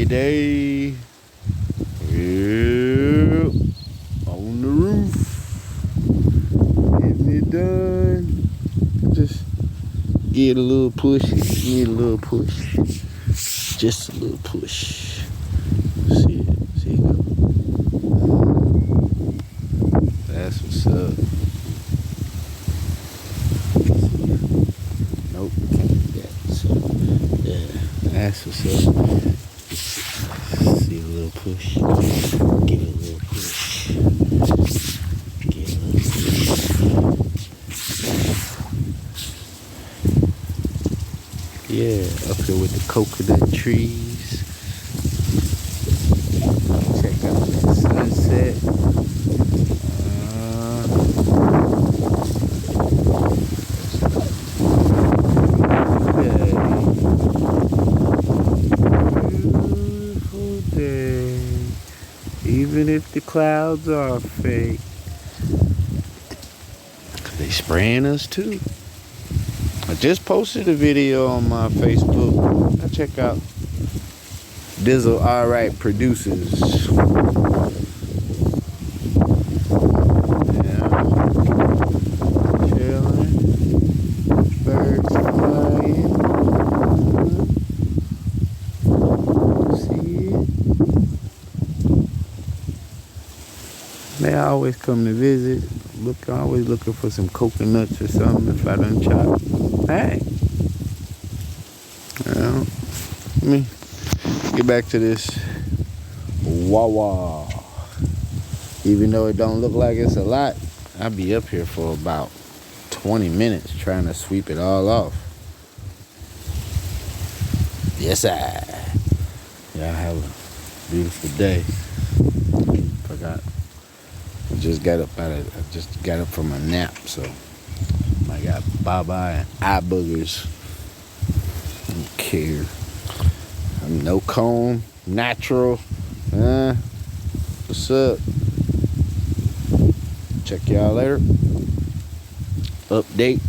Rainy day. Yep. On the roof. Getting it done. Just get a little push. Need a little push. Just a little push. See it. See it go. That's what's up. Nope, can't do that. So, yeah, that's what's up. See a little push. Give it a little push. Give it a little push. Yeah, up here with the coconut trees. Check out that sunset. Beautiful day. Even if the clouds are fake. They spraying us too. I just posted a video on my Facebook. Now check out Dizzle Alright Producers. Yeah. Chilling. Birds flying. See it? They always come to visit. Always looking for some coconuts or something if I done chop. Hey. Well, let me get back to this Wawa. Even though it don't look like it's a lot, I'll be up here for about 20 minutes trying to sweep it all off. Yes, y'all have a beautiful day. Forgot. I just got up from a nap, so I got baba and eye boogers. I don't care. I'm no comb, natural. What's up? Check y'all later. Update.